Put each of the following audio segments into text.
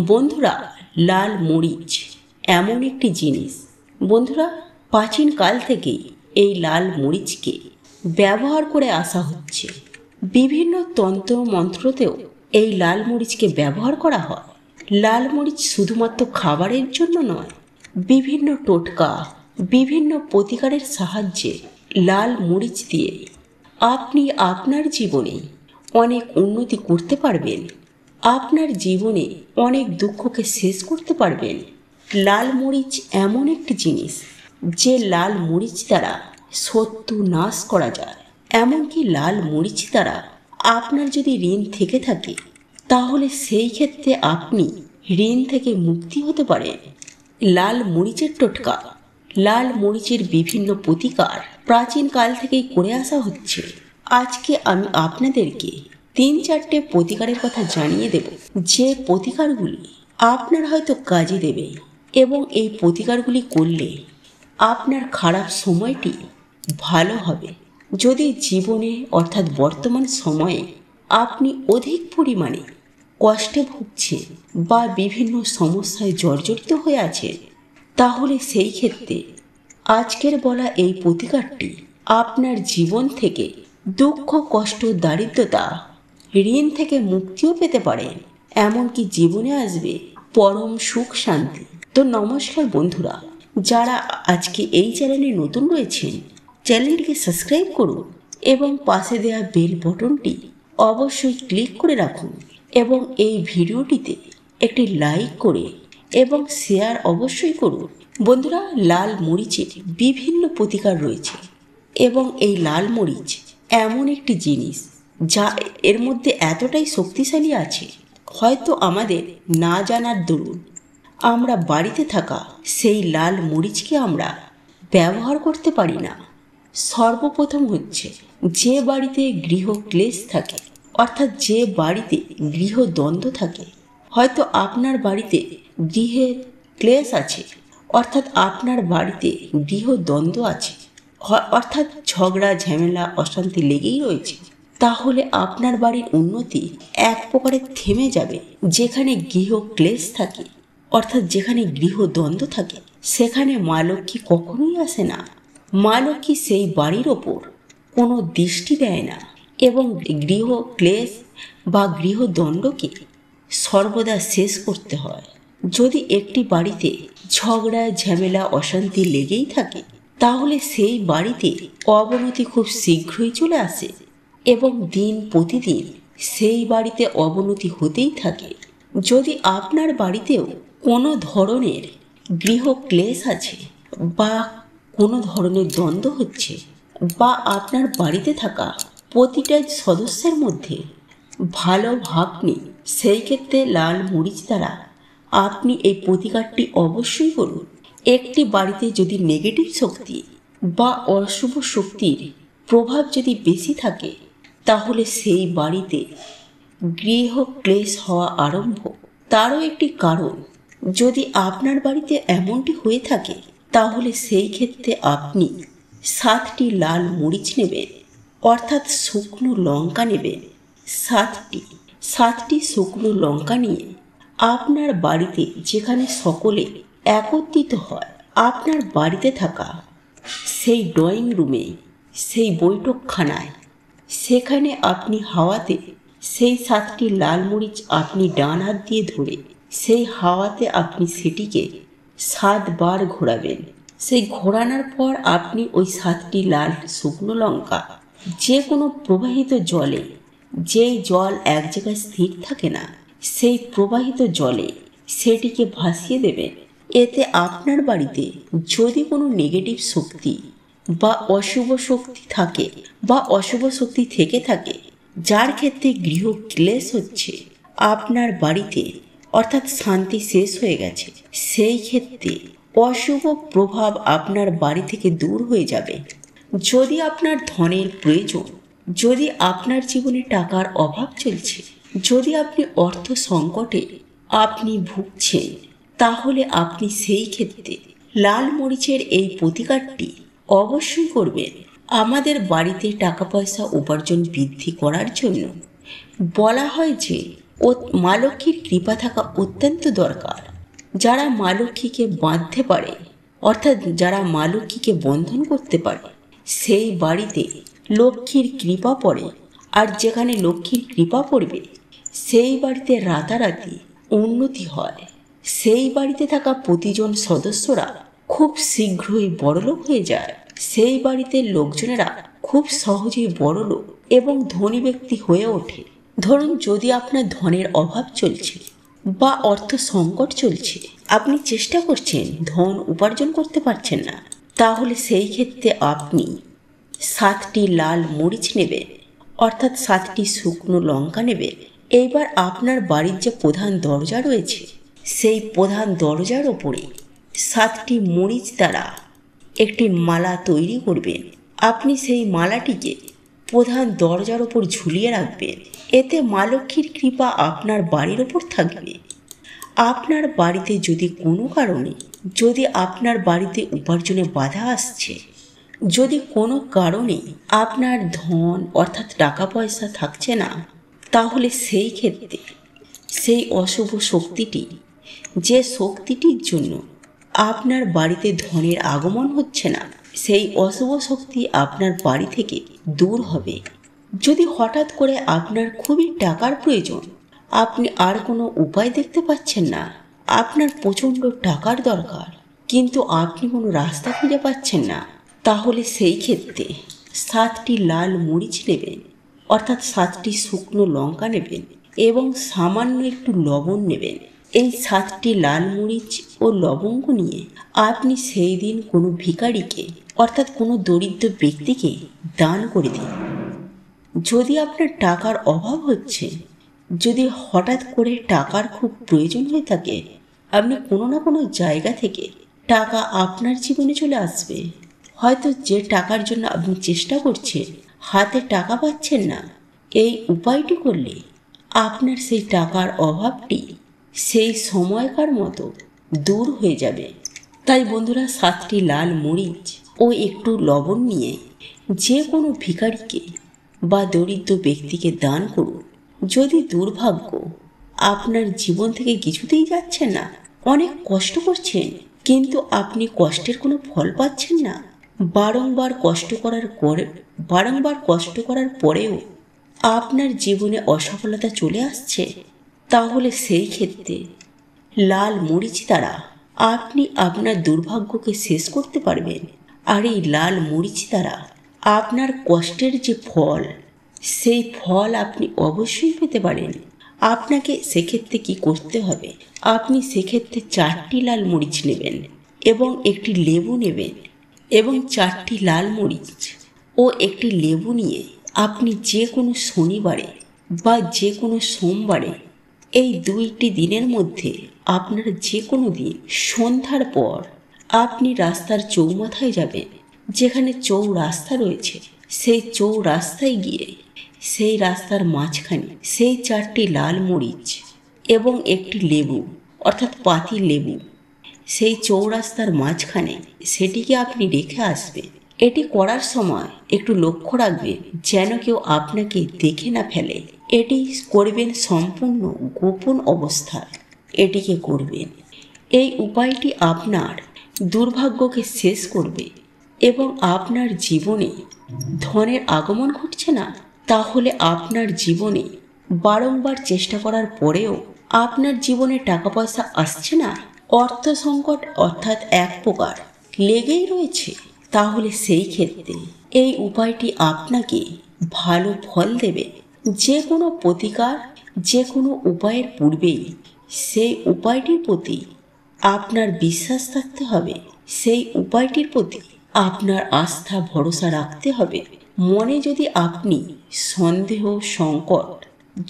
বন্ধুরা, লাল মরিচ এমন একটি জিনিস, বন্ধুরা, প্রাচীন কাল থেকেই এই লাল মরিচকে ব্যবহার করে আসা হচ্ছে। বিভিন্ন তন্ত্র মন্ত্রতেও এই লাল মরিচকে ব্যবহার করা হয়। লাল মরিচ শুধুমাত্র খাবারের জন্য নয়, বিভিন্ন টোটকা, বিভিন্ন প্রতিকারের সাহায্যে লাল মরিচ দিয়ে আপনি আপনার জীবনে অনেক উন্নতি করতে পারবেন। আপনার জীবনে অনেক দুঃখকে শেষ করতে পারবেন। লাল মরিচ এমন একটি জিনিস, যে লাল মরিচ দ্বারা শত্রু নাশ করা যায়। এমনকি লাল মরিচ দ্বারা আপনার যদি ঋণ থেকে থাকে, তাহলে সেই ক্ষেত্রে আপনি ঋণ থেকে মুক্তি হতে পারেন। লাল মরিচের টোটকা, লাল মরিচের বিভিন্ন প্রতিকার প্রাচীন কাল থেকেই করে আসা হচ্ছে। আজকে আমি আপনাদেরকে 3-4টে প্রতিকারের কথা জানিয়ে দেব, যে প্রতিকারগুলি আপনার হয়তো কাজে দেবে এবং এই প্রতিকারগুলি করলে আপনার খারাপ সময়টি ভালো হবে। যদি জীবনে অর্থাৎ বর্তমান সময়ে আপনি অধিক পরিমাণে কষ্টে ভুগছেন বা বিভিন্ন সমস্যায় জর্জরিত হয়ে আছেন, তাহলে সেই ক্ষেত্রে আজকের বলা এই প্রতিকারটি আপনার জীবন থেকে দুঃখ, কষ্ট, দারিদ্রতা, ঋণ থেকে মুক্তিও পেতে পারেন। এমনকি জীবনে আসবে পরম সুখ, শান্তি। তো নমস্কার বন্ধুরা, যারা আজকে এই চ্যানেলে নতুন রয়েছেন, চ্যানেলটিকে সাবস্ক্রাইব করুন এবং পাশে দেওয়া বেল বটনটি অবশ্যই ক্লিক করে রাখুন এবং এই ভিডিওটিতে একটি লাইক করে এবং শেয়ার অবশ্যই করুন। বন্ধুরা, লাল মরিচের বিভিন্ন প্রতিকার রয়েছে এবং এই লাল মরিচ এমন একটি জিনিস যা এর মধ্যে এতটাই শক্তিশালী আছে, হয়তো আমাদের না জানার দরুন আমরা বাড়িতে থাকা সেই লাল মরিচকে আমরা ব্যবহার করতে পারি না। সর্বপ্রথম হচ্ছে, যে বাড়িতে গৃহক্লেশ থাকে, অর্থাৎ যে বাড়িতে গৃহদ্বন্দ্ব থাকে, হয়তো আপনার বাড়িতে গৃহে ক্লেশ আছে, অর্থাৎ আপনার বাড়িতে গৃহদ্বন্দ্ব আছে, অর্থাৎ ঝগড়া, ঝামেলা, অশান্তি লেগেই রয়েছে, তাহলে আপনার বাড়ির উন্নতি এক প্রকারে থেমে যাবে। যেখানে গৃহ ক্লেশ থাকে, অর্থাৎ যেখানে গৃহদ্বন্দ্ব থাকে, সেখানে মা লক্ষ্মী কখনোই আসে না। মা লক্ষ্মী সেই বাড়ির ওপর কোনো দৃষ্টি দেয় না এবং গৃহ ক্লেশ বা গৃহদ্বন্দ্বকে সর্বদা শেষ করতে হয়। যদি একটি বাড়িতে ঝগড়া, ঝামেলা, অশান্তি লেগেই থাকে, তাহলে সেই বাড়িতে অবনতি খুব শীঘ্রই চলে আসে এবং দিন প্রতিদিন সেই বাড়িতে অবনতি হতেই থাকে। যদি আপনার বাড়িতেও কোনো ধরনের গৃহ ক্লেশ আছে বা কোনো ধরনের দ্বন্দ্ব হচ্ছে, বা আপনার বাড়িতে থাকা প্রতিটা সদস্যের মধ্যে ভালো ভাব নেই, সেই ক্ষেত্রে লাল মরিচ দ্বারা আপনি এই প্রতিকারটি অবশ্যই করুন। একটি বাড়িতে যদি নেগেটিভ শক্তি বা অশুভ শক্তির প্রভাব যদি বেশি থাকে, তাহলে সেই বাড়িতে গৃহ ক্লেশ হওয়া আরম্ভ। তারও একটি কারণ, যদি আপনার বাড়িতে এমনটি হয়ে থাকে, তাহলে সেই ক্ষেত্রে আপনি 7টি লাল মরিচ নেবেন, অর্থাৎ শুকনো লঙ্কা নেবেন। 7টি শুকনো লঙ্কা নিয়ে আপনার বাড়িতে, যেখানে সকলে একত্রিত হয়, আপনার বাড়িতে থাকা সেই ড্রয়িং রুমে, সেই বৈঠকখানায়, সেখানে আপনি হাওয়াতে সেই 7টি লাল মরিচ আপনি ডান হাত দিয়ে ধরে সেই হাওয়াতে আপনি সেটিকে 7 বার ঘোরাবেন। সেই ঘোরানোর পর আপনি ওই 7টি লাল শুকনো লঙ্কা যে কোনো প্রবাহিত জলে, যেই জল এক জায়গায় স্থির থাকে না, সেই প্রবাহিত জলে সেটিকে ভাসিয়ে দেবেন। এতে আপনার বাড়িতে যদি কোনো নেগেটিভ শক্তি বা অশুভ শক্তি থাকে বা অশুভ শক্তি থেকে থাকে, যার ক্ষেত্রে গৃহ ক্লেশ হচ্ছে আপনার বাড়িতে, অর্থাৎ শান্তি শেষ হয়ে গেছে, সেই ক্ষেত্রে অশুভ প্রভাব আপনার বাড়ি থেকে দূর হয়ে যাবে। যদি আপনার ধনের প্রয়োজন, যদি আপনার জীবনে টাকার অভাব চলছে, যদি আপনি অর্থ সংকটে আপনি ভুগছেন, তাহলে আপনি সেই ক্ষেত্রে লাল মরিচের এই প্রতিকারটি অবশ্যই করবেন। আমাদের বাড়িতে টাকা পয়সা উপার্জন বৃদ্ধি করার জন্য বলা হয় যে ও মা লক্ষ্মীর কৃপা থাকা অত্যন্ত দরকার। যারা মা লক্ষ্মীকে বাঁধতে পারে, অর্থাৎ যারা মা লক্ষ্মীকে বন্ধন করতে পারে, সেই বাড়িতে লক্ষ্মীর কৃপা পড়ে। আর যেখানে লক্ষ্মীর কৃপা পড়বে সেই বাড়িতে রাতারাতি উন্নতি হয়। সেই বাড়িতে থাকা প্রতিজন সদস্যরা খুব শীঘ্রই বড়লোক হয়ে যায়। সেই বাড়িতে লোকজনেরা খুব সহজেই বড়লোক এবং ধনী ব্যক্তি হয়ে ওঠে। ধরুন, যদি আপনার ধনের অভাব চলছে বা অর্থ সংকট চলছে, আপনি চেষ্টা করছেন ধন উপার্জন করতে পারছেন না, তাহলে সেই ক্ষেত্রে আপনি 7টি লাল মরিচ নেবেন, অর্থাৎ 7টি শুকনো লঙ্কা নেবেন। এইবার আপনার বাড়ির যে প্রধান দরজা রয়েছে সেই প্রধান দরজার ওপরে 7টি মরিচ দ্বারা একটি মালা তৈরি করবেন। আপনি সেই মালাটিকে প্রধান দরজার ওপর ঝুলিয়ে রাখবেন। এতে মা লক্ষ্মীর কৃপা আপনার বাড়ির ওপর থাকবে। আপনার বাড়িতে যদি কোনো কারণে আপনার বাড়িতে উপার্জনে বাধা আসছে, যদি কোনো কারণে আপনার ধন অর্থাৎ টাকা পয়সা থাকছে না, তাহলে সেই ক্ষেত্রে সেই অশুভ শক্তিটি, যে শক্তিটির জন্য আপনার বাড়িতে ধনের আগমন হচ্ছে না, সেই অশুভ শক্তি আপনার বাড়ি থেকে দূর হবে। যদি হঠাৎ করে আপনার খুবই টাকার প্রয়োজন, আপনি আর কোনো উপায় দেখতে পাচ্ছেন না, আপনার প্রচণ্ড টাকার দরকার, কিন্তু আপনি কোনো রাস্তা খুঁজে পাচ্ছেন না, তাহলে সেই ক্ষেত্রে 7টি লাল মরিচ নেবেন, অর্থাৎ 7টি শুকনো লঙ্কা নেবেন এবং সামান্য একটু লবণ নেবেন। এই 7টি লাল মরিচ ও লবঙ্গ নিয়ে আপনি সেই দিন কোনো ভিখারিকে, অর্থাৎ কোনো দরিদ্র ব্যক্তিকে দান করে দিন। যদি আপনার টাকার অভাব হচ্ছে, যদি হঠাৎ করে টাকার খুব প্রয়োজন হয়ে থাকে, আপনি কোনো না কোনো জায়গা থেকে টাকা আপনার জীবনে চলে আসবে। হয়তো যে টাকার জন্য আপনি চেষ্টা করছেন, হাতে টাকা পাচ্ছেন না, এই উপায়টি করলে আপনার সেই টাকার অভাবটি সেই সময়কার মতো দূর হয়ে যাবে। তাই বন্ধুরা, 7টি লাল মরিচ ও একটু লবণ নিয়ে যে কোনো ভিখারিকে বা দরিদ্র ব্যক্তিকে দান করুন। যদি দুর্ভাগ্য আপনার জীবন থেকে কিছুতেই যাচ্ছে না, অনেক কষ্ট করছেন কিন্তু আপনি কষ্টের কোনো ফল পাচ্ছেন না, বারংবার কষ্ট করার পরেও আপনার জীবনে অসফলতা চলে আসছে, তাহলে সেই ক্ষেত্রে লাল মরিচ দ্বারা আপনি আপনার দুর্ভাগ্যকে শেষ করতে পারবেন। আর এই লাল মরিচ দ্বারা আপনার কষ্টের যে ফল, সেই ফল আপনি অবশ্যই পেতে পারেন। আপনাকে সেক্ষেত্রে কি করতে হবে, আপনি সেক্ষেত্রে 4টি লাল মরিচ নেবেন এবং একটি লেবু নেবেন, এবং 4টি লাল মরিচ ও একটি লেবু নিয়ে আপনি যে কোনো শনিবারে বা যে কোনো সোমবারে, এই 2টি দিনের মধ্যে আপনার যে কোনো দিন সন্ধ্যার পর আপনি রাস্তার চৌমাথায় যাবেন, যেখানে চৌরাস্তা রয়েছে, সেই চৌরাস্তায় গিয়ে সেই রাস্তার মাঝখানে সেই 4টি লাল মরিচ এবং একটি লেবু, অর্থাৎ পাতি লেবু, সেই চৌরাস্তার মাঝখানে সেটিকে আপনি রেখে আসবেন। এটি করার সময় একটু লক্ষ্য রাখবেন যেন কেউ আপনাকে দেখে না ফেলে। এটি করবেন সম্পূর্ণ গোপন অবস্থায়, এটিকে করবেন। এই উপায়টি আপনার দুর্ভাগ্যকে শেষ করবে এবং আপনার জীবনে ধনের আগমন ঘটছে না, তাহলে আপনার জীবনে বারংবার চেষ্টা করার পরেও আপনার জীবনে টাকা পয়সা আসছে না, অর্থ সংকট অর্থাৎ এক প্রকার লেগেই রয়েছে, তাহলে সেই ক্ষেত্রে এই উপায়টি আপনাকে ভালো ফল দেবে। যে কোনো প্রতিকার, যে কোনো উপায়ের পূর্বেই সেই উপায়টির প্রতি আপনার বিশ্বাস থাকতে হবে, সেই উপায়টির প্রতি আপনার আস্থা ভরসা রাখতে হবে। মনে যদি আপনি সন্দেহ, সংকট,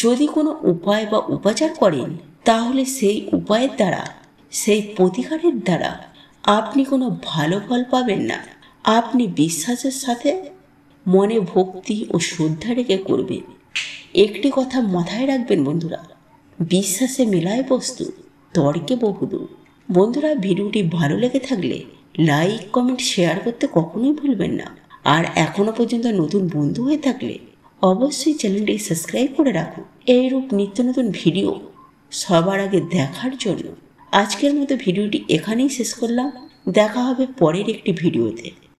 যদি কোনো উপায় বা উপাচার করেন, তাহলে সেই উপায়ের দ্বারা, সেই প্রতিকারের দ্বারা আপনি কোনো ভালো ফল পাবেন না। আপনি বিশ্বাসের সাথে মনে ভক্তি ও শ্রদ্ধা রেখে করবেন। একটি কথা মাথায় রাখবেন বন্ধুরা, বিশ্বাসে মেলায় বস্তু, তর্কে বহুদূর। বন্ধুরা, ভিডিওটি ভালো লেগে থাকলে লাইক, কমেন্ট, শেয়ার করতে কখনোই ভুলবেন না। আর এখনো পর্যন্ত নতুন বন্ধু হয়ে থাকলে অবশ্যই চ্যানেলটি সাবস্ক্রাইব করে রাখুন এইরূপ নিত্য নতুন ভিডিও সবার আগে দেখার জন্য। আজকের মতো ভিডিওটি এখানেই শেষ করলাম। দেখা হবে পরের একটি ভিডিওতে।